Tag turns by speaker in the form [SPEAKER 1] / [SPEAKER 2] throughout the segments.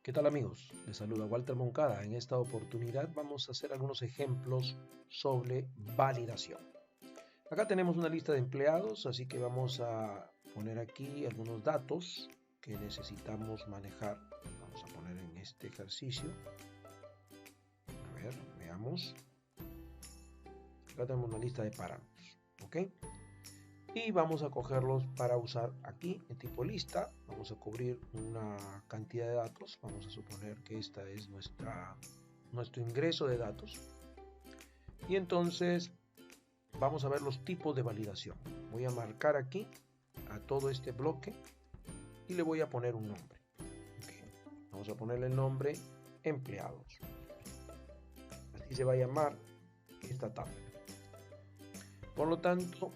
[SPEAKER 1] ¿Qué tal amigos? Les saluda Walter Moncada. En esta oportunidad vamos a hacer algunos ejemplos sobre validación. Acá tenemos una lista de empleados, así que vamos a poner aquí algunos datos que necesitamos manejar. Vamos a poner en este ejercicio. A ver, veamos. Acá tenemos una lista de parámetros, ¿ok? Y vamos a cogerlos para usar aquí en tipo lista. Vamos a cubrir una cantidad de datos. Vamos a suponer que esta es nuestro ingreso de datos. Y entonces vamos a ver los tipos de validación. Voy a marcar aquí a todo este bloque y le voy a poner un nombre. Okay. Vamos a ponerle el nombre empleados. Así se va a llamar esta tabla. Por lo tanto,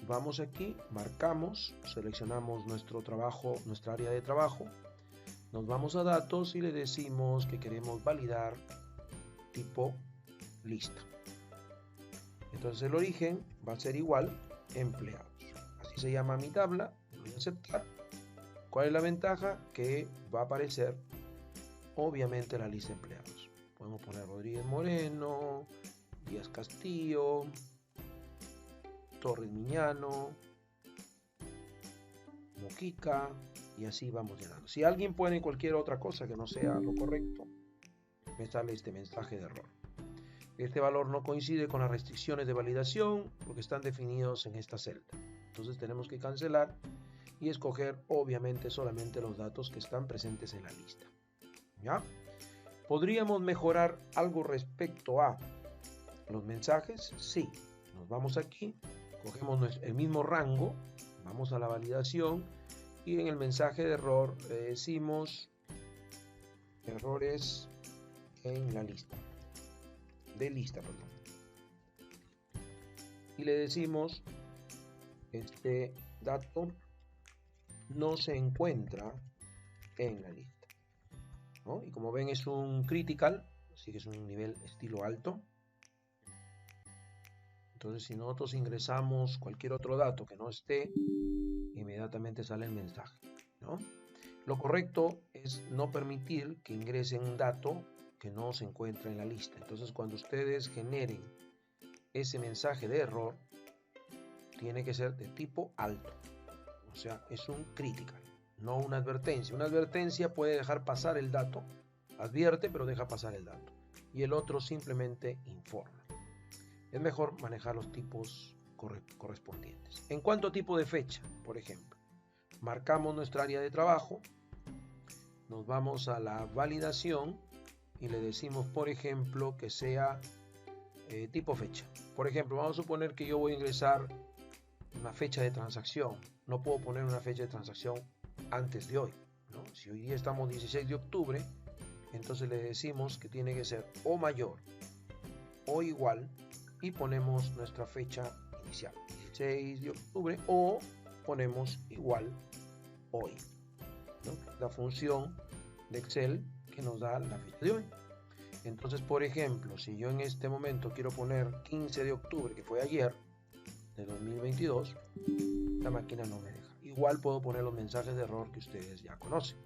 [SPEAKER 1] vamos aquí, marcamos, seleccionamos nuestro trabajo, nuestra área de trabajo, nos vamos a datos y le decimos que queremos validar tipo lista. Entonces el origen va a ser igual empleados. Así se llama mi tabla, voy a aceptar. ¿Cuál es la ventaja? Que va a aparecer obviamente la lista de empleados. Podemos poner Rodríguez Moreno, Díaz Castillo, Torres Miñano, Moquica, y así vamos llenando. Si alguien pone cualquier otra cosa que no sea lo correcto, me sale este mensaje de error. Este valor no coincide con las restricciones de validación porque están definidos en esta celda. Entonces tenemos que cancelar y escoger obviamente solamente los datos que están presentes en la lista. ¿Ya? ¿Podríamos mejorar algo respecto a los mensajes? Sí. Nos vamos aquí, cogemos el mismo rango, vamos a la validación y en el mensaje de error le decimos errores en la lista. Y le decimos este dato no se encuentra en la lista, ¿no? Y como ven es un critical, así que es un nivel estilo alto. Entonces si nosotros ingresamos cualquier otro dato que no esté, inmediatamente sale el mensaje, ¿no? Lo correcto es no permitir que ingresen un dato que no se encuentra en la lista. Entonces cuando ustedes generen ese mensaje de error, tiene que ser de tipo alto. O sea, es un critical, no una advertencia. Una advertencia puede dejar pasar el dato, advierte pero deja pasar el dato. Y el otro simplemente informa. Es mejor manejar los tipos correspondientes. En cuanto a tipo de fecha, por ejemplo, marcamos nuestra área de trabajo, nos vamos a la validación y le decimos, por ejemplo, que sea tipo fecha. Por ejemplo, vamos a suponer que yo voy a ingresar una fecha de transacción. No puedo poner una fecha de transacción antes de hoy, ¿no? Si hoy día estamos 16 de octubre, entonces le decimos que tiene que ser o mayor o igual y ponemos nuestra fecha inicial, 16 de octubre, o ponemos igual hoy, ¿no? La función de Excel que nos da la fecha de hoy. Entonces, por ejemplo, si yo en este momento quiero poner 15 de octubre, que fue ayer, de 2022, la máquina no me deja. Igual puedo poner los mensajes de error que ustedes ya conocen,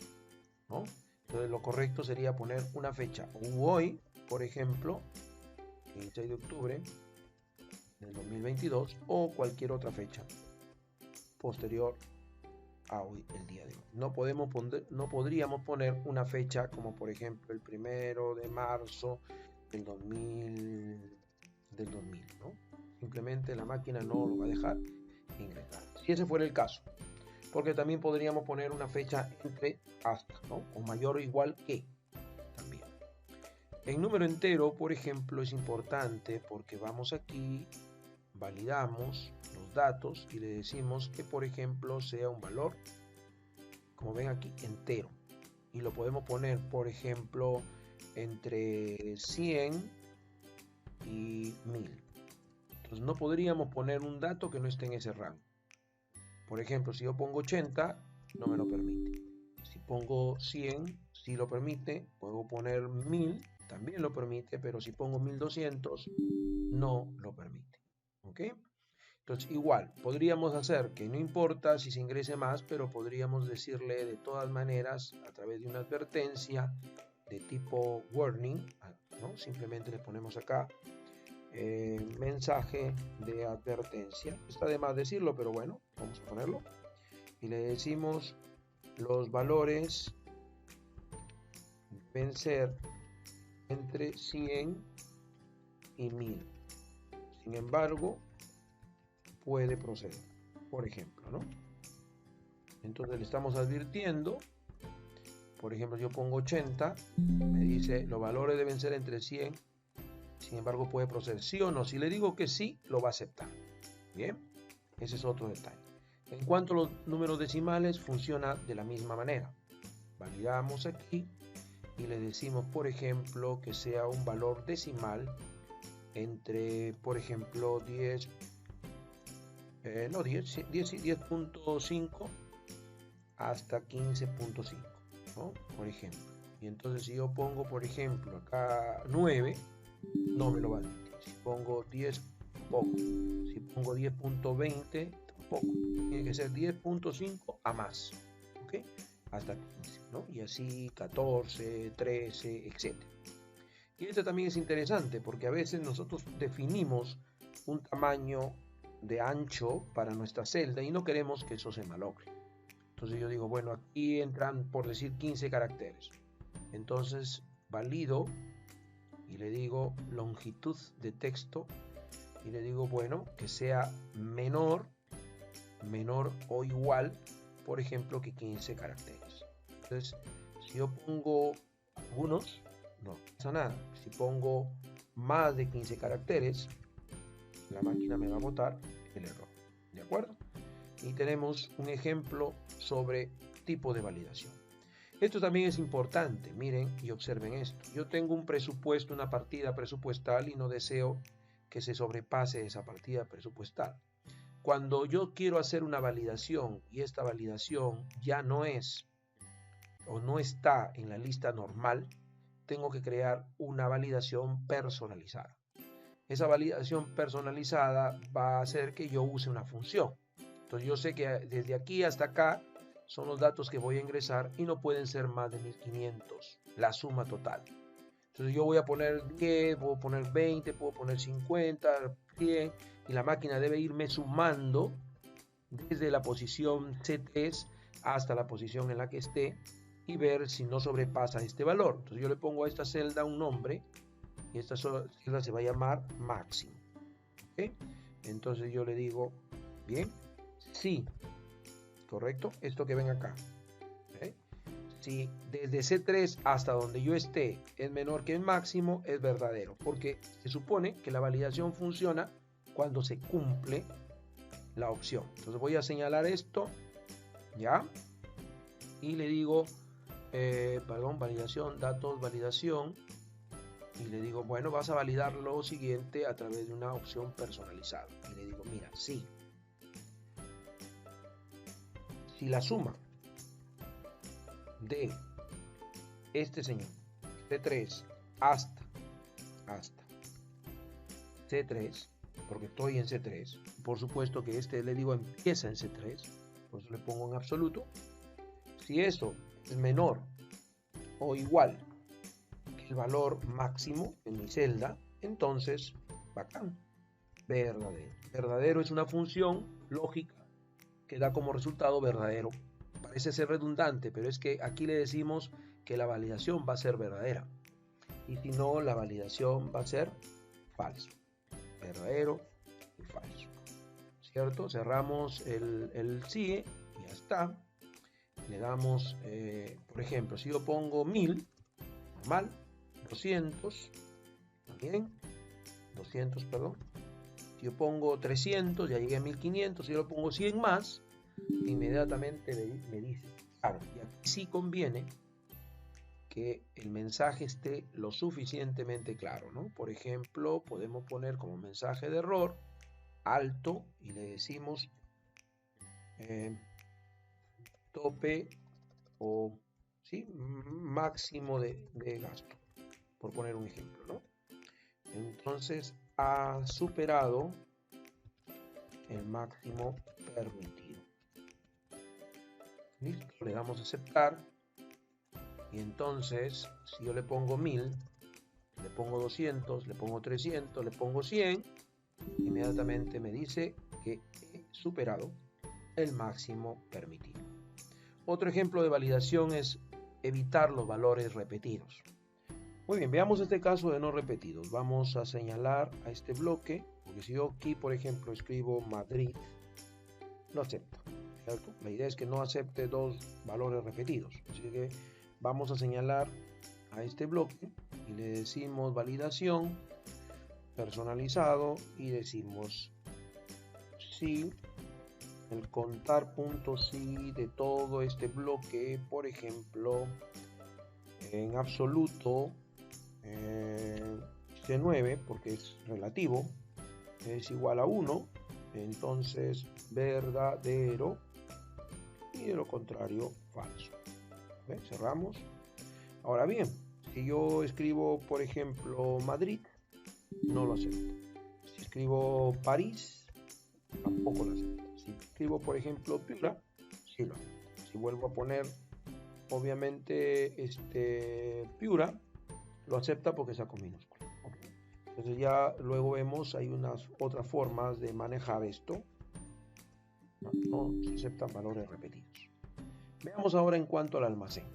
[SPEAKER 1] ¿no? Entonces lo correcto sería poner una fecha hoy, por ejemplo, 15 de octubre del 2022 o cualquier otra fecha posterior a hoy, el día de hoy. No podríamos poner una fecha como por ejemplo el 1 de marzo del 2000, ¿no? Simplemente la máquina no lo va a dejar ingresar. Si ese fuera el caso, porque también podríamos poner una fecha entre hasta, ¿no? O mayor o igual que también. En número entero, por ejemplo, es importante porque vamos aquí, validamos los datos y le decimos que, por ejemplo, sea un valor, como ven aquí, entero. Y lo podemos poner, por ejemplo, entre 100 y 1000. Entonces no podríamos poner un dato que no esté en ese rango. Por ejemplo, si yo pongo 80, no me lo permite. Si pongo 100, sí lo permite. Puedo poner 1000, también lo permite, pero si pongo 1200, no lo permite. ¿Ok? Entonces, igual, podríamos hacer que no importa si se ingrese más, pero podríamos decirle de todas maneras, a través de una advertencia de tipo warning, ¿no? Simplemente le ponemos acá mensaje de advertencia. Está de más decirlo, pero bueno, vamos a ponerlo. Y le decimos los valores deben ser entre 100 y 1000. Sin embargo, puede proceder, por ejemplo, ¿no? Entonces le estamos advirtiendo, por ejemplo, yo pongo 80, me dice los valores deben ser entre 100, sin embargo puede proceder, sí o no. Si le digo que sí, lo va a aceptar. Bien, ese es otro detalle. En cuanto a los números decimales, funciona de la misma manera. Validamos aquí y le decimos, por ejemplo, que sea un valor decimal entre, por ejemplo, 10.5 hasta 15.5, ¿no? Por ejemplo. Y entonces si yo pongo, por ejemplo, acá 9, no me lo va a admitir. Si pongo 10, tampoco. Si pongo 10.20, tampoco. Tiene que ser 10.5 a más, ¿ok? Hasta 15, ¿no? Y así 14, 13, etc. Y esto también es interesante porque a veces nosotros definimos un tamaño de ancho para nuestra celda y no queremos que eso se malogre. Entonces yo digo, bueno, aquí entran, por decir, 15 caracteres. Entonces valido y le digo longitud de texto y le digo, bueno, que sea menor o igual, por ejemplo, que 15 caracteres. Entonces, si yo pongo algunos, no pasa nada. Si pongo más de 15 caracteres, la máquina me va a botar el error. ¿De acuerdo? Y tenemos un ejemplo sobre tipo de validación. Esto también es importante, miren y observen esto. Yo tengo un presupuesto, una partida presupuestal y no deseo que se sobrepase esa partida presupuestal. Cuando yo quiero hacer una validación y esta validación ya no es o no está en la lista normal, tengo que crear una validación personalizada. Esa validación personalizada va a hacer que yo use una función. Entonces yo sé que desde aquí hasta acá son los datos que voy a ingresar y no pueden ser más de 1500, la suma total. Entonces yo voy a poner 10, puedo poner 20, puedo poner 50, 100 y la máquina debe irme sumando desde la posición C3 hasta la posición en la que esté y ver si no sobrepasa este valor. Entonces yo le pongo a esta celda un nombre y esta celda se va a llamar máximo. ¿Okay? Entonces yo le digo, bien, sí, correcto, esto que ven acá. ¿Okay? Si desde C3 hasta donde yo esté es menor que el máximo, es verdadero, porque se supone que la validación funciona cuando se cumple la opción. Entonces voy a señalar esto, ¿ya? Y le digo, validación, datos, validación. Y le digo, bueno, vas a validar lo siguiente a través de una opción personalizada. Y le digo, mira, sí. Si la suma de este señor, C3, hasta C3, porque estoy en C3, por supuesto que este le digo empieza en C3, por eso le pongo en absoluto. Si eso es menor o igual que el valor máximo en mi celda, entonces, bacán, verdadero. Verdadero es una función lógica que da como resultado verdadero. Parece ser redundante, pero es que aquí le decimos que la validación va a ser verdadera. Y si no, la validación va a ser falso. Verdadero y falso. ¿Cierto? Cerramos el sigue y ya está. Le damos, por ejemplo, si yo pongo 1000, normal, 200, también, 200, perdón. Si yo pongo 300, ya llegué a 1500, si yo lo pongo 100 más, inmediatamente me dice, claro, y aquí sí conviene que el mensaje esté lo suficientemente claro, ¿no? Por ejemplo, podemos poner como mensaje de error alto y le decimos tope o ¿sí? máximo de gasto, por poner un ejemplo, ¿no? Entonces ha superado el máximo permitido. Listo, le damos a aceptar. Y entonces, si yo le pongo 1000, le pongo 200, le pongo 300, le pongo 100, inmediatamente me dice que he superado el máximo permitido. Otro ejemplo de validación es evitar los valores repetidos. Muy bien, veamos este caso de no repetidos. Vamos a señalar a este bloque, porque si yo aquí, por ejemplo, escribo Madrid, no acepta, ¿cierto? La idea es que no acepte dos valores repetidos. Así que vamos a señalar a este bloque y le decimos validación, personalizado, y decimos si el contar puntos si de todo este bloque, por ejemplo, en absoluto, C9, porque es relativo, es igual a 1, entonces verdadero, y de lo contrario falso. ¿Ven? Cerramos. Ahora bien, si yo escribo, por ejemplo, Madrid, no lo acepta. Si escribo París, tampoco lo acepta. Si escribo, por ejemplo, Piura, sí lo acepta. Si vuelvo a poner, obviamente, Piura, lo acepta porque está con minúscula. Okay. Entonces ya luego vemos, hay unas otras formas de manejar esto. No se aceptan valores repetidos. Veamos ahora en cuanto al almacén.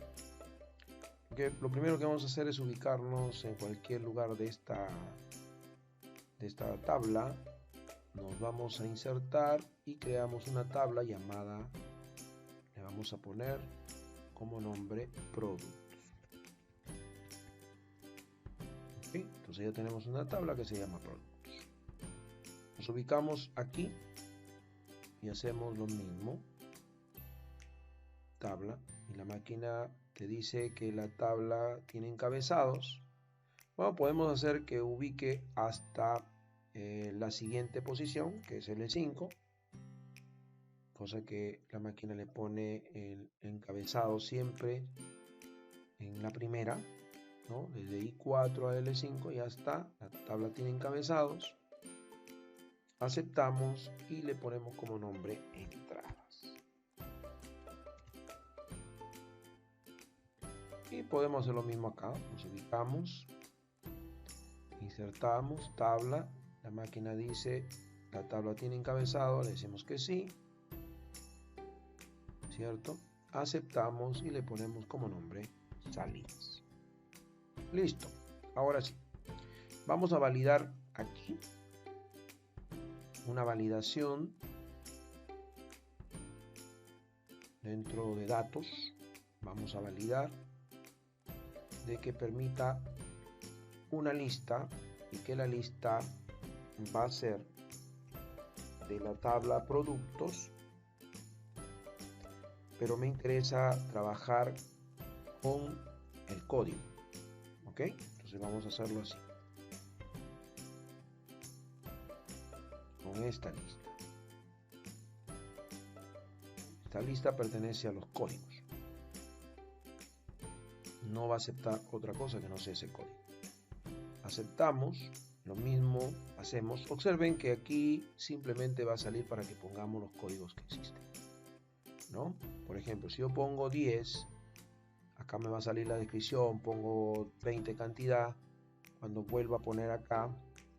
[SPEAKER 1] Okay, lo primero que vamos a hacer es ubicarnos en cualquier lugar de esta tabla. Nos vamos a insertar y creamos una tabla llamada, le vamos a poner como nombre productos. Okay, entonces ya tenemos una tabla que se llama productos. Nos ubicamos aquí y hacemos lo mismo. Tabla, y la máquina te dice que la tabla tiene encabezados. Bueno, podemos hacer que ubique hasta la siguiente posición, que es el E5, cosa que la máquina le pone el encabezado siempre en la primera, ¿no? Desde I4 a L5 ya está, la tabla tiene encabezados. Aceptamos y le ponemos como nombre entradas. Y podemos hacer lo mismo acá, nos ubicamos, insertamos tabla, la máquina dice la tabla tiene encabezado, le decimos que sí, ¿cierto? Aceptamos y le ponemos como nombre salidas. Listo, ahora sí, vamos a validar aquí una validación dentro de datos. Vamos a validar de que permita una lista y que la lista va a ser de la tabla productos, pero me interesa trabajar con el código. ¿Ok? Entonces vamos a hacerlo así, con esta lista. Esta lista pertenece a los códigos, no va a aceptar otra cosa que no sea ese código. Aceptamos, lo mismo hacemos. Observen que aquí simplemente va a salir para que pongamos los códigos que existen, ¿no? Por ejemplo, si yo pongo 10, acá me va a salir la descripción, pongo 20 cantidad. Cuando vuelva a poner acá,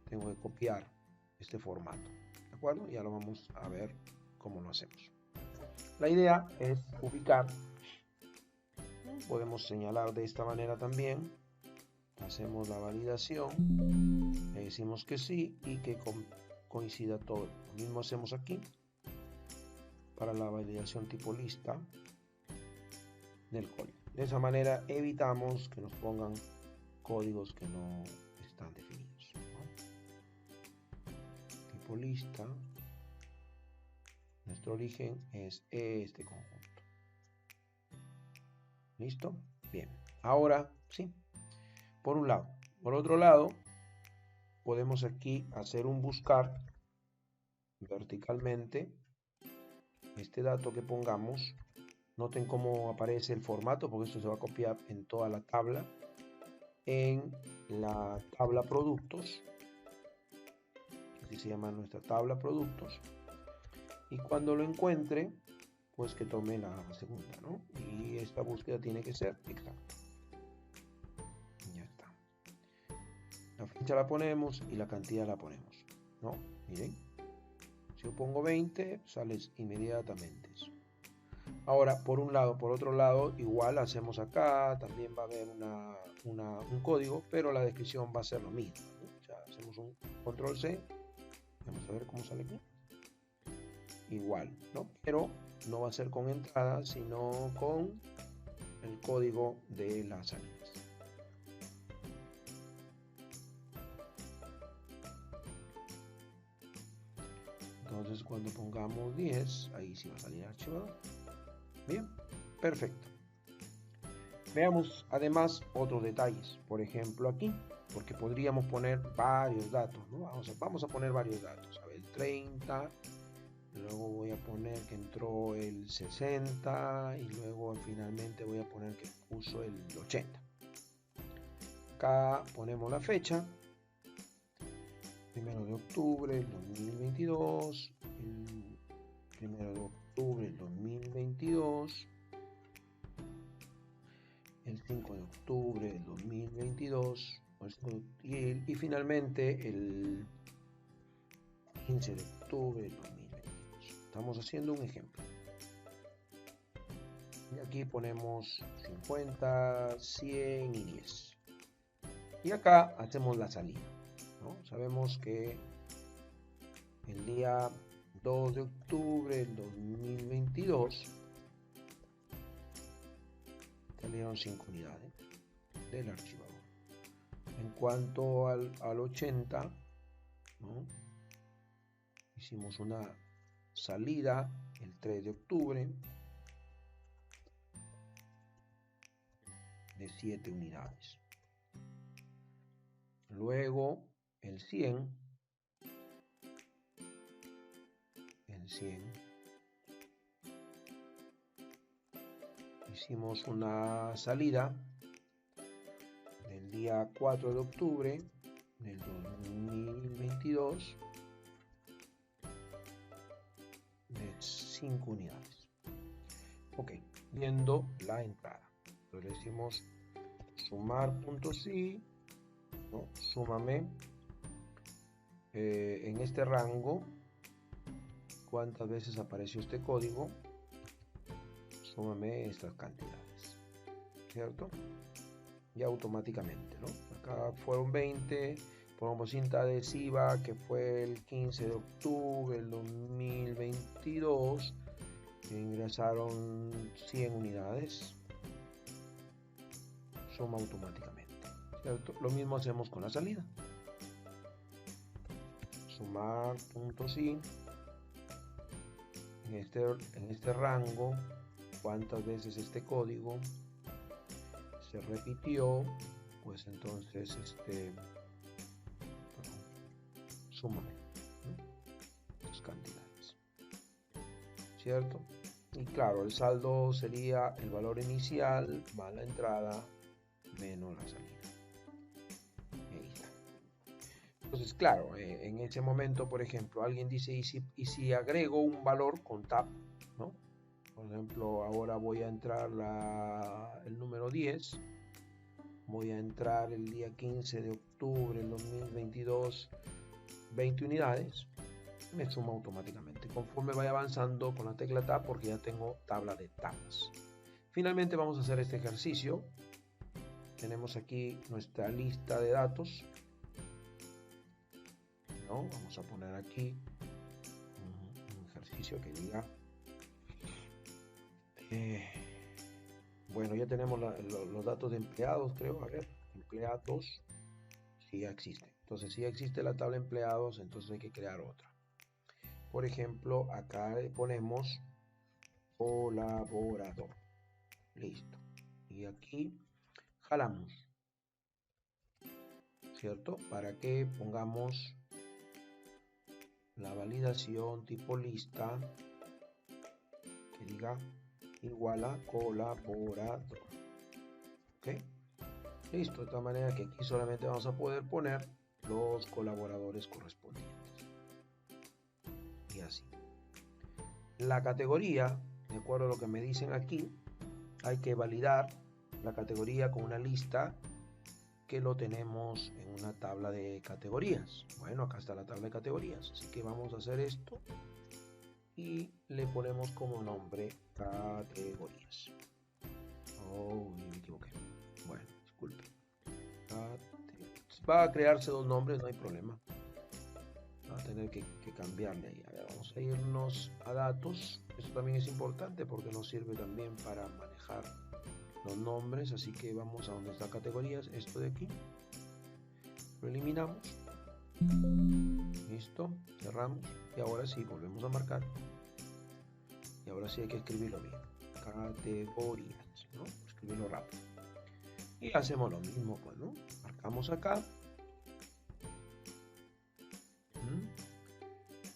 [SPEAKER 1] tengo que copiar este formato, ¿de acuerdo? Ya lo vamos a ver cómo lo hacemos. La idea es ubicar. Podemos señalar de esta manera también. Hacemos la validación, le decimos que sí y que coincida todo. Lo mismo hacemos aquí para la validación tipo lista del código. De esa manera evitamos que nos pongan códigos que no están definidos, ¿no? Tipo lista, nuestro origen es este conjunto. ¿Listo? Bien, ahora sí, por un lado. Por otro lado, podemos aquí hacer un buscar verticalmente este dato que pongamos. Noten cómo aparece el formato, porque esto se va a copiar en toda la tabla. En la tabla productos, así se llama nuestra tabla productos. y cuando lo encuentre, pues que tome la segunda, ¿no? Y esta búsqueda tiene que ser exacta. Ya está. La fecha la ponemos y la cantidad la ponemos, ¿no? Miren, si yo pongo 20, sale inmediatamente eso. Ahora, por un lado, por otro lado, igual hacemos acá, también va a haber un código, pero la descripción va a ser lo mismo, ¿no? O sea, hacemos un control C, vamos a ver cómo sale aquí. Igual, ¿no? Pero no va a ser con entrada, sino con el código de las salidas. Entonces, cuando pongamos 10, ahí sí va a salir archivado. Bien, perfecto. Veamos además otros detalles, por ejemplo aquí, porque podríamos poner varios datos, ¿no? Vamos a poner varios datos, a ver, el 30, luego voy a poner que entró el 60 y luego finalmente voy a poner que puso el 80. Acá ponemos la fecha, 1 de octubre del 2022, el 1 de octubre del 2022, el 5 de octubre del 2022 y finalmente el 15 de octubre del 2022. Estamos haciendo un ejemplo. Y aquí ponemos 50, 100 y 10. Y acá hacemos la salida, ¿no? Sabemos que el día 2 de octubre del 2022 salieron 5 unidades del archivador. En cuanto al 80, ¿no? Hicimos una salida el 3 de octubre de 7 unidades. Luego el 100 hicimos una salida del día 4 de octubre del 2022 de 5 unidades. Ok, viendo la entrada. Entonces le decimos sumar puntos y, ¿no? Súmame en este rango cuántas veces apareció este código, súmame estas cantidades, ¿cierto? Ya automáticamente, ¿no? Acá fueron 20, ponemos cinta adhesiva que fue el 15 de octubre del 2022, que ingresaron 100 unidades, suma automáticamente, ¿cierto? Lo mismo hacemos con la salida. Sumar puntos y en este rango cuántas veces este código se repitió, pues entonces súmame, ¿no? Las cantidades, ¿cierto? Y claro, el saldo sería el valor inicial más la entrada menos la salida. Ahí está. Entonces, claro, en ese momento, por ejemplo, alguien dice, ¿y si agrego un valor con tab, ¿no? Por ejemplo, ahora voy a entrar el número 10, voy a entrar el día 15 de octubre del 2022, 20 unidades, me suma automáticamente conforme vaya avanzando con la tecla tab, porque ya tengo tabla de tablas. Finalmente vamos a hacer este ejercicio. Tenemos aquí nuestra lista de datos, ¿no? Vamos a poner aquí un ejercicio que diga bueno, ya tenemos los datos de empleados, creo. A ver, empleados, sí ya existe. Entonces, si ya existe la tabla de empleados, entonces hay que crear otra. Por ejemplo, acá le ponemos colaborador. Listo. Y aquí jalamos, ¿cierto? Para que pongamos la validación tipo lista que diga igual a colaborador. ¿Ok? Listo, de tal manera que aquí solamente vamos a poder poner los colaboradores correspondientes. Y así. La categoría, de acuerdo a lo que me dicen aquí, hay que validar la categoría con una lista que lo tenemos en una tabla de categorías. Bueno, acá está la tabla de categorías, así que vamos a hacer esto y le ponemos como nombre categorías. Oh, me equivoqué. Bueno, disculpe. Va a crearse dos nombres, no hay problema. Va a tener que cambiarle ahí. A ver, vamos a irnos a datos. Esto también es importante porque nos sirve también para manejar los nombres. Así que vamos a donde está categorías. Esto de aquí. Lo eliminamos. Listo. Cerramos. Y ahora sí, volvemos a marcar. Y ahora sí hay que escribirlo bien. Categorías, ¿no? Escribirlo rápido. Y hacemos lo mismo, pues, ¿no? Marcamos acá.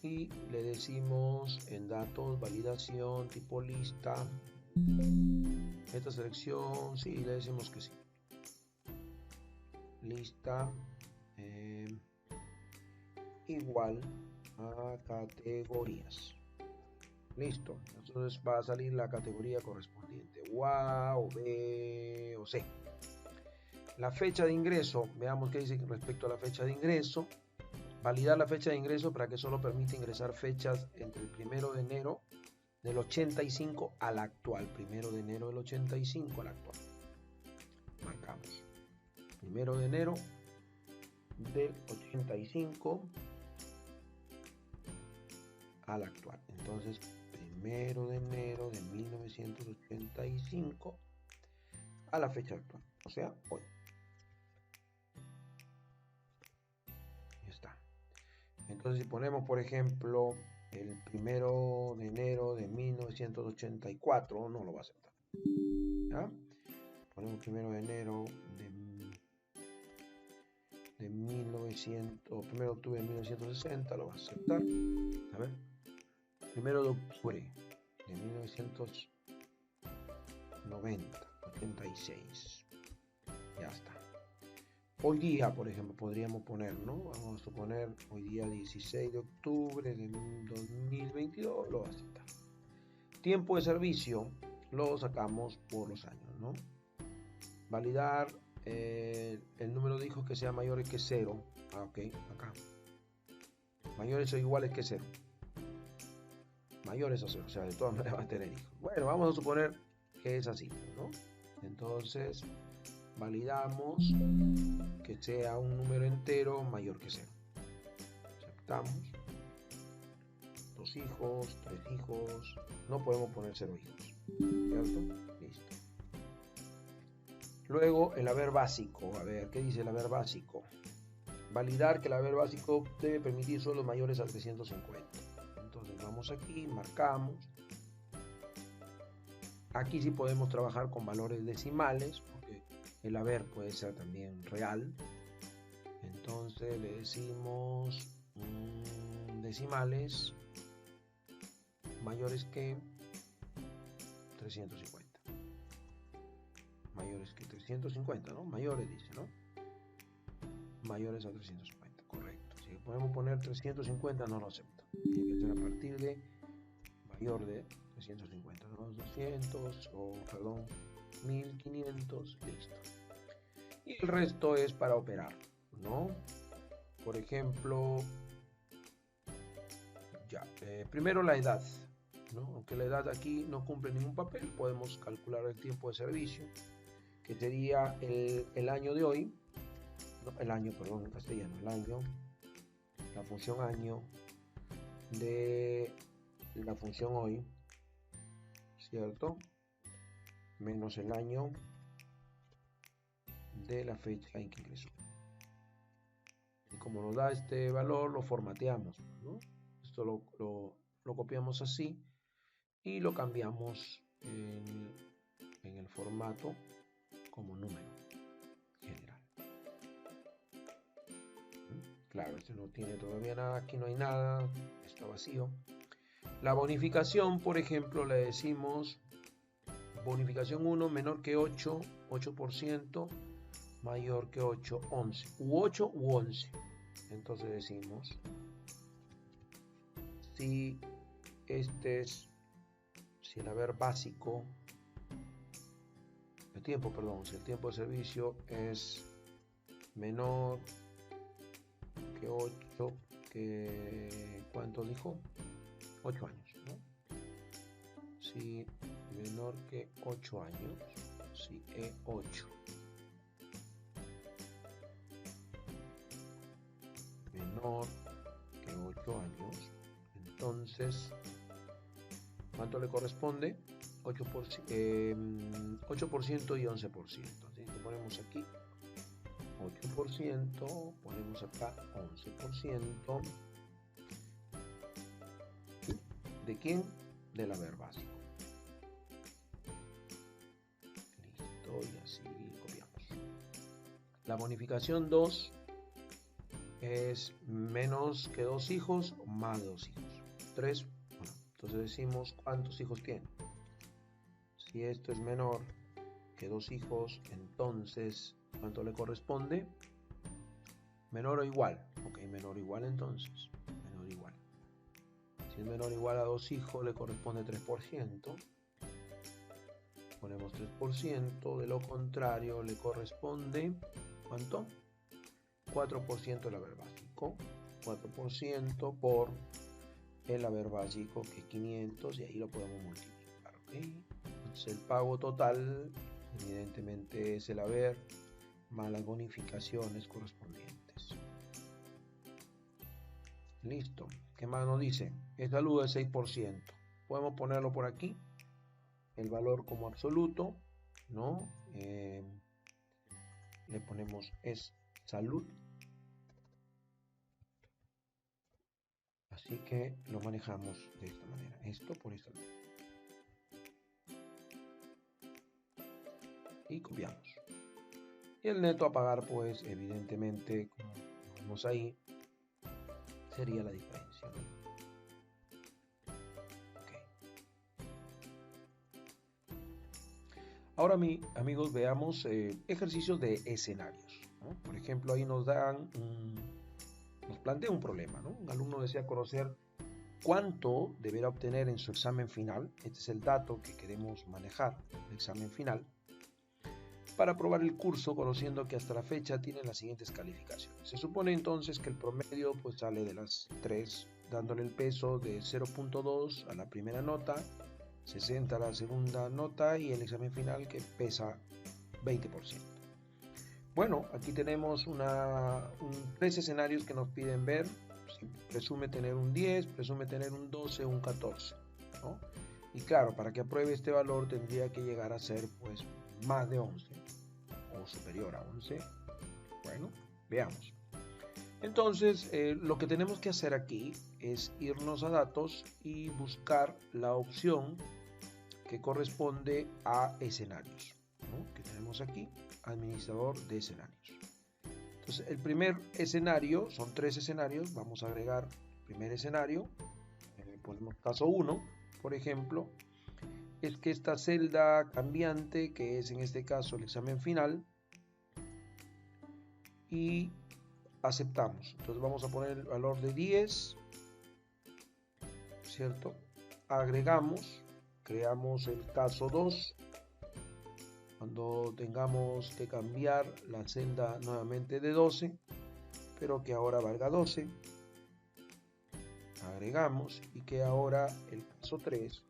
[SPEAKER 1] Y le decimos en datos, validación, tipo lista. Esta selección, sí, le decimos que sí. Lista igual a categorías. Listo. Entonces va a salir la categoría correspondiente. O A, o B, o C. La fecha de ingreso, veamos qué dice respecto a la fecha de ingreso. Validar la fecha de ingreso para que solo permite ingresar fechas entre el 1 de enero del 85 al actual. 1 de enero del 85 al actual. Marcamos. 1 de enero del 85 al actual. Entonces, 1 de enero de 1985 a la fecha actual. O sea, hoy. Entonces, si ponemos, por ejemplo, el 1 de enero de 1984, no lo va a aceptar. ¿Ya? Ponemos 1 de enero de 1900, 1 de octubre de 1960, lo va a aceptar. A ver, 1 de octubre de 1990, 86. Ya está. Hoy día, por ejemplo, podríamos poner, ¿no? Vamos a suponer hoy día 16 de octubre de 2022, lo va a aceptar. Tiempo de servicio lo sacamos por los años, ¿no? Validar el número de hijos que sea mayores que 0. Ah, ok, acá. Mayores o iguales que 0. Mayores a 0, o sea, de todas maneras va a tener hijos. Bueno, vamos a suponer que es así, ¿no? Entonces, validamos que sea un número entero mayor que 0. Aceptamos. 2 hijos, 3 hijos. No podemos poner 0 hijos. ¿Cierto? Listo. Luego el haber básico. A ver, ¿qué dice el haber básico? Validar que el haber básico debe permitir solo mayores a 350. Entonces vamos aquí, marcamos. Aquí sí podemos trabajar con valores decimales, porque el haber puede ser también real. Entonces le decimos decimales mayores que 350. Mayores que 350, ¿no? Mayores dice, ¿no? Mayores a 350, correcto. Si podemos poner 350, no lo acepta. Tiene que ser a partir de mayor de 350, ¿no? 200 o, perdón, 1500, listo. Y el resto es para operar, ¿no? Por ejemplo, ya, primero la edad, ¿no? Aunque la edad aquí no cumple ningún papel, podemos calcular el tiempo de servicio, que sería el año de hoy, no, el año, perdón, en castellano, el año, la función año de la función hoy, ¿cierto? Menos el año de la fecha en que ingresó. Y como nos da este valor, lo formateamos, ¿no? Esto lo copiamos así y lo cambiamos en el formato como número general. Claro, este no tiene todavía nada, aquí no hay nada, está vacío. La bonificación, por ejemplo, le decimos bonificación 1 menor que 8, 8%, mayor que 8, 11, u 8 u 11. Entonces decimos, si este es si el haber básico, el tiempo, perdón, si el tiempo de servicio es menor que 8, ¿cuánto dijo? 8 años, ¿no? Si menor que 8 años, si E8 menor que 8 años, entonces, ¿cuánto le corresponde? 8% y 11%. Así que ponemos aquí 8%, ponemos acá 11%. ¿De quién? Del haber básico. Listo, y así copiamos. La bonificación 2 es menos que 2 hijos o más de 2 hijos. 3, bueno, entonces decimos cuántos hijos tiene. Si esto es menor que 2 hijos, entonces, ¿cuánto le corresponde? Menor o igual. Ok, menor o igual entonces. Menor o igual. Si es menor o igual a 2 hijos, le corresponde 3%. Ponemos 3%. De lo contrario, le corresponde, ¿cuánto? 4% del haber básico. 4% por el haber básico, que es 500, y ahí lo podemos multiplicar. ¿Okay? Entonces, el pago total, evidentemente, es el haber más las bonificaciones correspondientes. Listo. ¿Qué más nos dice? El salud es 6%. Podemos ponerlo por aquí. El valor como absoluto, ¿no? Le ponemos es salud. Así que lo manejamos de esta manera. Esto por esta manera. Y copiamos. Y el neto a pagar, pues, evidentemente, como vemos ahí, sería la diferencia, ¿no? Okay. Ahora, amigos, veamos ejercicios de escenarios, ¿no? Por ejemplo, ahí nos plantea un problema, ¿no? Un alumno desea conocer cuánto deberá obtener en su examen final. Este es el dato que queremos manejar, el examen final, para aprobar el curso, conociendo que hasta la fecha tiene las siguientes calificaciones. Se supone entonces que el promedio pues sale de las 3, dándole el peso de 0.2 a la primera nota, 60 a la segunda nota y el examen final que pesa 20%. Bueno, aquí tenemos 3 escenarios que nos piden ver. Presume tener un 10, presume tener un 12, un 14, ¿no? Y claro, para que apruebe este valor tendría que llegar a ser pues más de 11 o superior a 11. Bueno, veamos. Entonces, lo que tenemos que hacer aquí es irnos a datos y buscar la opción que corresponde a escenarios, ¿no? Que tenemos aquí, administrador de escenarios. Entonces, el primer escenario, son 3 escenarios, vamos a agregar el primer escenario, ponemos caso 1, por ejemplo, es que esta celda cambiante, que es en este caso el examen final, y aceptamos. Entonces vamos a poner el valor de 10, ¿cierto? Agregamos, creamos el caso 2, cuando tengamos que cambiar la celda nuevamente de 12, pero que ahora valga 12, agregamos y que ahora el caso 3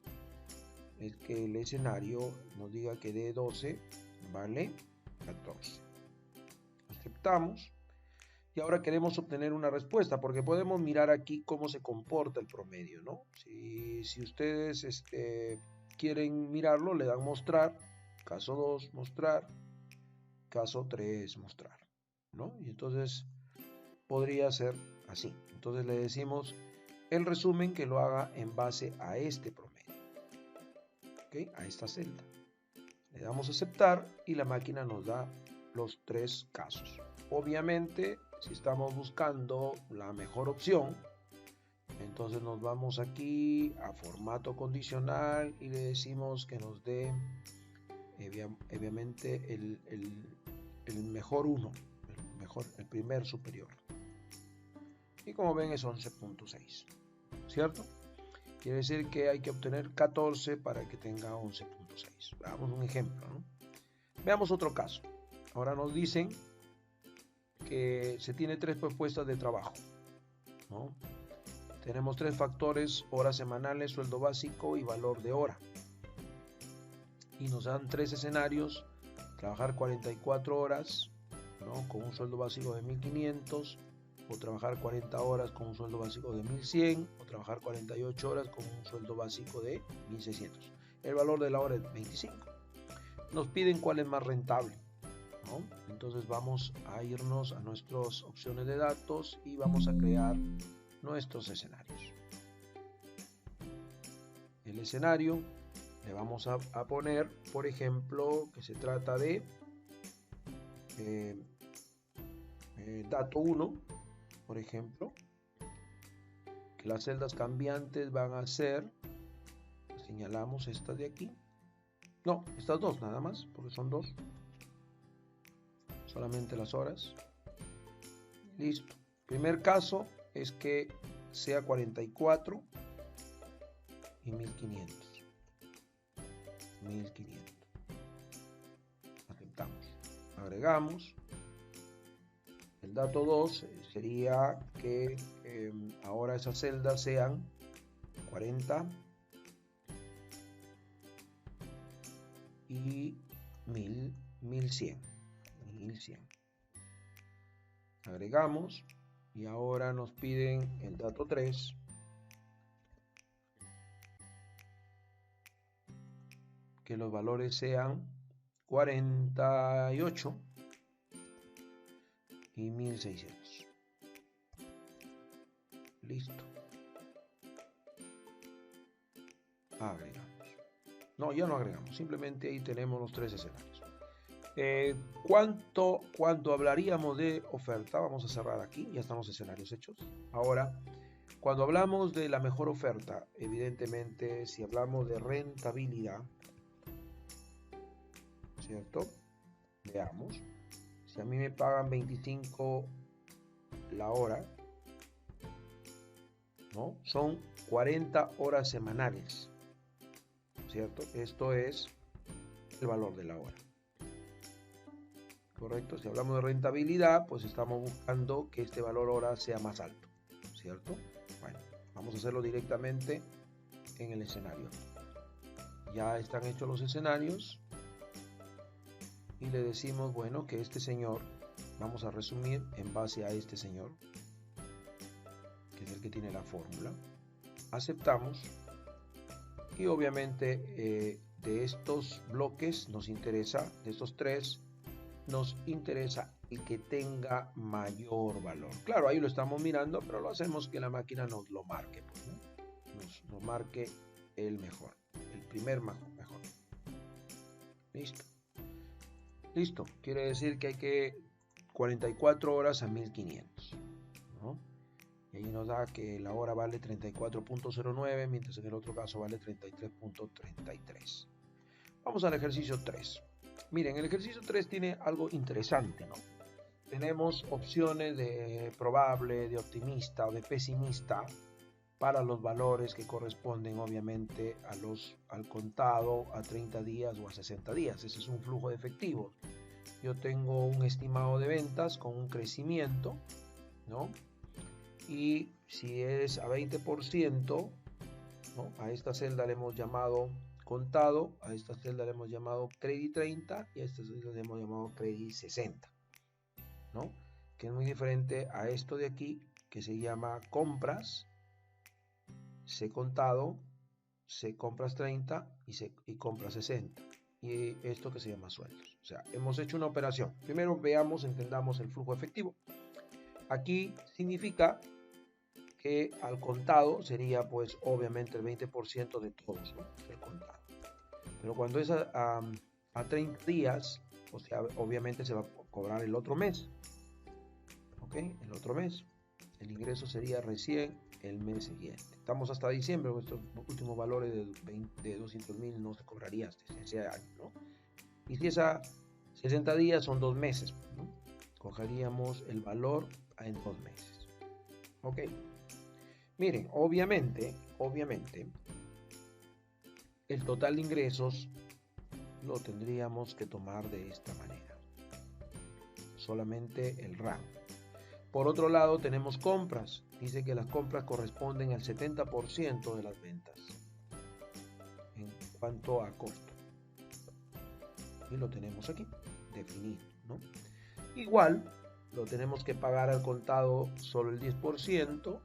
[SPEAKER 1] es que el escenario nos diga que de 12 vale 14. Aceptamos y ahora queremos obtener una respuesta porque podemos mirar aquí cómo se comporta el promedio, ¿no? Si ustedes quieren mirarlo, le dan mostrar, caso 2 mostrar, caso 3 mostrar, ¿no? Y entonces podría ser así. Entonces le decimos el resumen que lo haga en base a este promedio. ¿Okay? A esta celda. Le damos a aceptar y la máquina nos da los 3 casos. Obviamente, si estamos buscando la mejor opción, entonces nos vamos aquí a formato condicional y le decimos que nos dé obviamente el mejor 1, el primer superior. Y como ven es 11.6, ¿cierto? Quiere decir que hay que obtener 14 para que tenga 11.6. Veamos un ejemplo, ¿no? Veamos otro caso. Ahora nos dicen que se tiene 3 propuestas de trabajo, ¿no? Tenemos 3 factores: horas semanales, sueldo básico y valor de hora. Y nos dan 3 escenarios: trabajar 44 horas, ¿no?, con un sueldo básico de 1.500, o trabajar 40 horas con un sueldo básico de 1.100, o trabajar 48 horas con un sueldo básico de 1.600. El valor de la hora es 25. Nos piden cuál es más rentable, ¿no? Entonces vamos a irnos a nuestras opciones de datos y vamos a crear nuestros escenarios. El escenario le vamos a poner, por ejemplo, que se trata de dato 1, por ejemplo, que las celdas cambiantes van a ser, señalamos estas de aquí, no, estas dos nada más, porque son 2, solamente las horas. Listo. Primer caso es que sea 44 y 1.500. 1.500. Aceptamos. Agregamos. El dato 2 sería que ahora esas celdas sean 40 y 1.100. Agregamos y ahora nos piden el dato 3, que los valores sean 48 y 1.600. Listo. Agregamos. No, ya no agregamos, simplemente ahí tenemos los 3 escenarios. Cuando hablaríamos de oferta, vamos a cerrar aquí, ya están los escenarios hechos. Ahora, cuando hablamos de la mejor oferta, evidentemente, si hablamos de rentabilidad, ¿cierto? Veamos. Si a mí me pagan 25 la hora, ¿no?, son 40 horas semanales, ¿cierto? Esto es el valor de la hora. Correcto, si hablamos de rentabilidad, pues estamos buscando que este valor hora sea más alto, ¿cierto? Bueno, vamos a hacerlo directamente en el escenario. Ya están hechos los escenarios y le decimos, bueno, que este señor, vamos a resumir en base a este señor, que es el que tiene la fórmula. Aceptamos y obviamente de estos bloques nos interesa, de estos 3, nos interesa el que tenga mayor valor. Claro, ahí lo estamos mirando, pero lo hacemos que la máquina nos lo marque, pues, ¿no? Nos marque el mejor, el primer mejor. Listo. Listo, quiere decir que hay que 44 horas a 1.500, ¿no? Y ahí nos da que la hora vale 34.09, mientras en el otro caso vale 33.33. Vamos al ejercicio 3. Miren, el ejercicio 3 tiene algo interesante, ¿no? Tenemos opciones de probable, de optimista o de pesimista para los valores que corresponden obviamente al contado, a 30 días o a 60 días. Ese es un flujo de efectivos. Yo tengo un estimado de ventas con un crecimiento, ¿no? Y si es a 20%, ¿no?, a esta celda le hemos llamado contado, a esta celda le hemos llamado Credit 30 y a esta celda le hemos llamado Credit 60, ¿no? Que es muy diferente a esto de aquí, que se llama compras, C contado, C compras 30 y compras 60. Y esto que se llama sueldos. O sea, hemos hecho una operación. Primero veamos, entendamos el flujo efectivo. Aquí significa que al contado sería pues obviamente el 20% de todos, ¿no?, el contado. Pero cuando es a 30 días, o sea, obviamente se va a cobrar el otro mes. ¿Ok? El otro mes. El ingreso sería recién el mes siguiente. Estamos hasta diciembre, nuestros últimos valores de 200.000 no se cobraría hasta ese año, ¿no? Y si es a 60 días, son 2 meses, ¿no? Cogeríamos el valor en 2 meses. ¿Ok? Miren, obviamente, el total de ingresos lo tendríamos que tomar de esta manera. Solamente el rango. Por otro lado, tenemos compras. Dice que las compras corresponden al 70% de las ventas en cuanto a costo. Y lo tenemos aquí, definido, ¿no? Igual, lo tenemos que pagar al contado solo el 10%,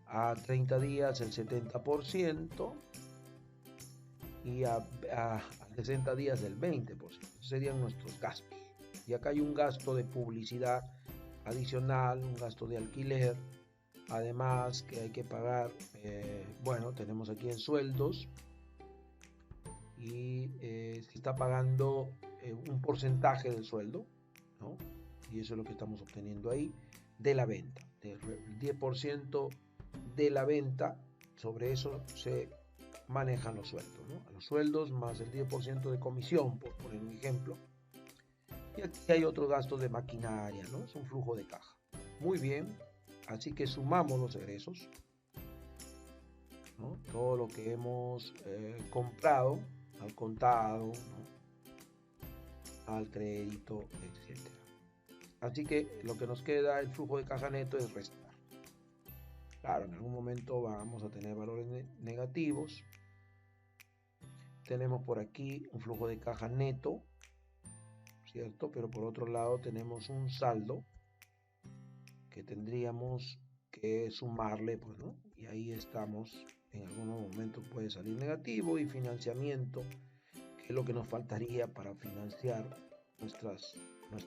[SPEAKER 1] a 30 días el 70% y a 60 días el 20%. Esos serían nuestros gastos. Y acá hay un gasto de publicidad adicional, un gasto de alquiler, además que hay que pagar, bueno, tenemos aquí en sueldos y se está pagando un porcentaje del sueldo, ¿no? Y eso es lo que estamos obteniendo ahí de la venta, del 10% de la venta, sobre eso se manejan los sueldos, ¿no? Los sueldos más el 10% de comisión, por poner un ejemplo. Y aquí hay otros gastos de maquinaria, ¿no? Es un flujo de caja. Muy bien, así que sumamos los egresos, ¿no? Todo lo que hemos comprado al contado, ¿no? Al crédito, etc. Así que lo que nos queda, el flujo de caja neto, es restar. Claro, en algún momento vamos a tener valores negativos. Tenemos por aquí un flujo de caja neto, ¿cierto? Pero por otro lado tenemos un saldo que tendríamos que sumarle, pues, ¿no? Y ahí estamos, en algunos momentos puede salir negativo, y financiamiento, que es lo que nos faltaría para financiar nuestra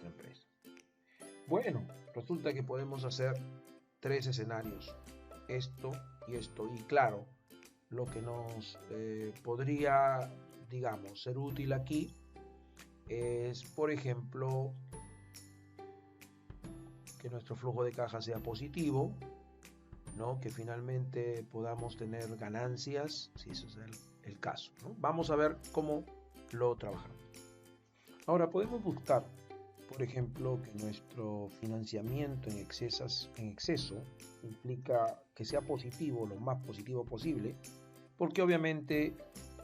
[SPEAKER 1] empresa. Bueno, resulta que podemos hacer 3 escenarios, esto y esto, y claro, lo que nos podría, digamos, ser útil aquí es, por ejemplo, que nuestro flujo de caja sea positivo, ¿no? Que finalmente podamos tener ganancias, si eso es el caso, ¿no? Vamos a ver cómo lo trabajamos. Ahora podemos buscar, por ejemplo, que nuestro financiamiento en exceso implica que sea positivo, lo más positivo posible, porque obviamente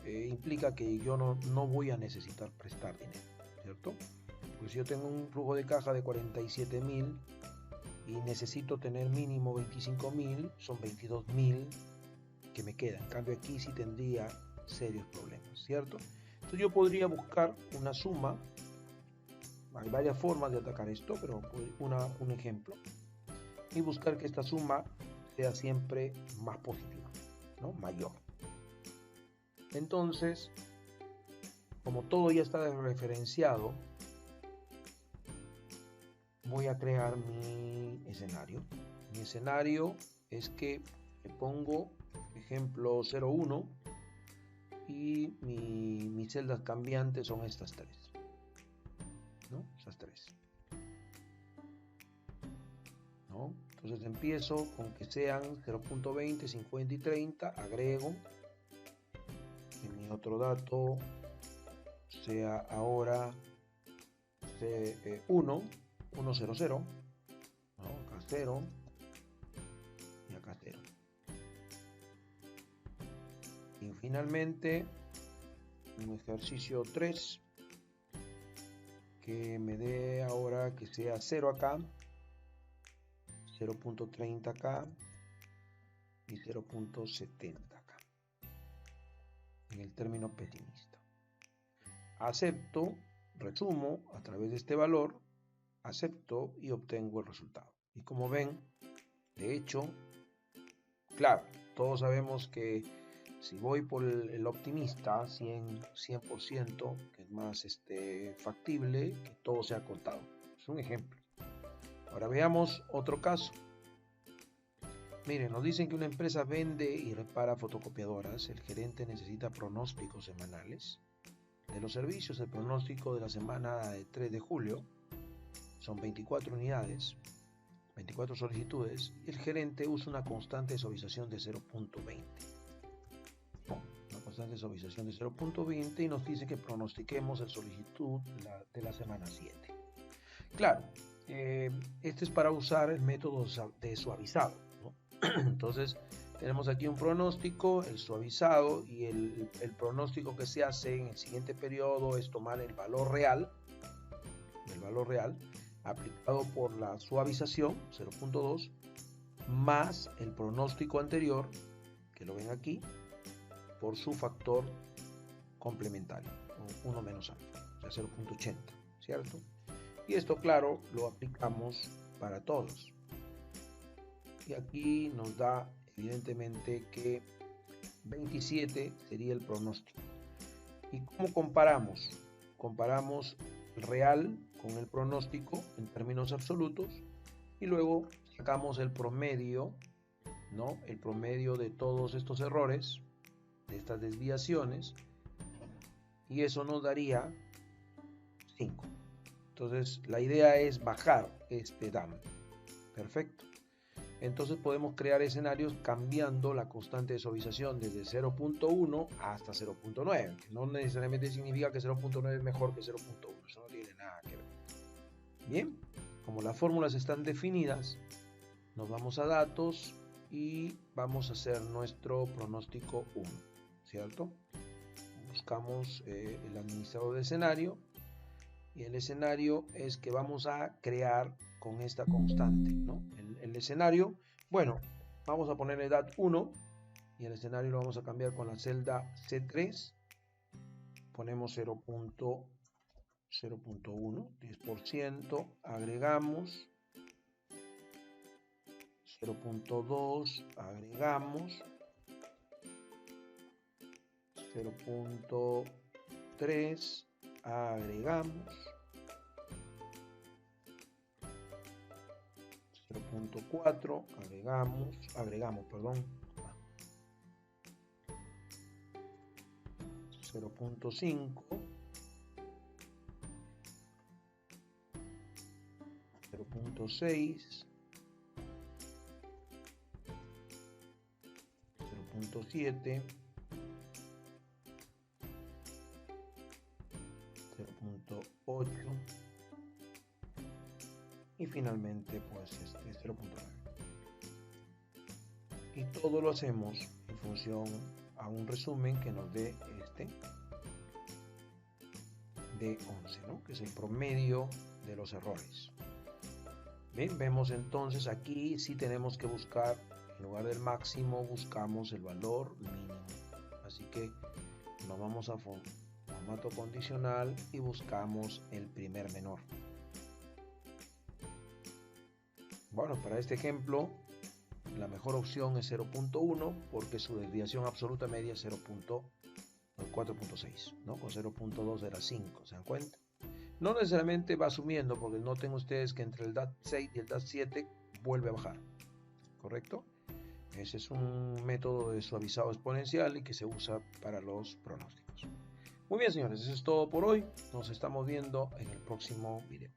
[SPEAKER 1] implica que yo no voy a necesitar prestar dinero, ¿cierto? Pues si yo tengo un flujo de caja de 47.000 y necesito tener mínimo 25.000, son 22.000 que me quedan. En cambio aquí sí tendría serios problemas, ¿cierto? Entonces yo podría buscar una suma. Hay varias formas de atacar esto, pero un ejemplo, y buscar que esta suma sea siempre más positiva, ¿no? Mayor. Entonces, como todo ya está referenciado, voy a crear mi escenario. Mi escenario es que me pongo, ejemplo, 0,1 y mis celdas cambiantes son estas 3. ¿No? Esas 3. ¿No? Entonces empiezo con que sean 0.20, 50 y 30, agrego que mi otro dato sea ahora 1, 1, 0, 0, ¿no? Acá 0 y acá 0. Y finalmente un ejercicio 3 que me dé ahora que sea 0 acá, 0.30 acá y 0.70 acá, en el término pesimista. Acepto, resumo a través de este valor, acepto y obtengo el resultado. Y como ven, de hecho, claro, todos sabemos que si voy por el optimista, 100%, que es más factible, que todo sea contado. Es un ejemplo. Ahora veamos otro caso. Miren, nos dicen que una empresa vende y repara fotocopiadoras. El gerente necesita pronósticos semanales. De los servicios, el pronóstico de la semana de 3 de julio son 24 unidades, 24 solicitudes, y el gerente usa una constante de suavización de 0.20. Una constante de suavización de 0.20 y nos dice que pronostiquemos el solicitud de la semana 7. Claro, este es para usar el método de suavizado, ¿no? Entonces tenemos aquí un pronóstico, el suavizado, y el pronóstico que se hace en el siguiente periodo es tomar el valor real aplicado por la suavización 0.2 más el pronóstico anterior, que lo ven aquí, por su factor complementario, 1 menos alfa, o sea 0.80, ¿cierto? Y esto, claro, lo aplicamos para todos. Y aquí nos da evidentemente que 27 sería el pronóstico. ¿Y cómo comparamos? Comparamos el real con el pronóstico en términos absolutos y luego sacamos el promedio, ¿no? El promedio de todos estos errores, de estas desviaciones, y eso nos daría 5. Entonces la idea es bajar este DAM. Perfecto. Entonces podemos crear escenarios cambiando la constante de suavización desde 0.1 hasta 0.9. No necesariamente significa que 0.9 es mejor que 0.1. Eso no tiene nada que ver. Bien, como las fórmulas están definidas, nos vamos a datos y vamos a hacer nuestro pronóstico 1, ¿cierto? Buscamos el administrador de escenario y el escenario es que vamos a crear con esta constante, ¿no? El escenario, bueno, vamos a ponerle DAT1 y el escenario lo vamos a cambiar con la celda C3. Ponemos 0.1, 10%, agregamos 0.2, agregamos 0.3, agregamos 0.4, agregamos, perdón, 0.5, 0.6, 0.7, 0.8 y finalmente pues 0.9. Y todo lo hacemos en función a un resumen que nos dé de 11, ¿no? Que es el promedio de los errores. Bien, vemos entonces aquí sí tenemos que buscar, en lugar del máximo buscamos el valor mínimo, así que nos vamos a formato condicional y buscamos el primer menor. Bueno, para este ejemplo la mejor opción es 0.1 porque su desviación absoluta media es 4.6, ¿no? Con 0.2 era 5, ¿se dan cuenta? No necesariamente va subiendo porque noten ustedes que entre el DAT6 y el DAT7 vuelve a bajar, ¿correcto? Ese es un método de suavizado exponencial y que se usa para los pronósticos. Muy bien, señores, eso es todo por hoy. Nos estamos viendo en el próximo video.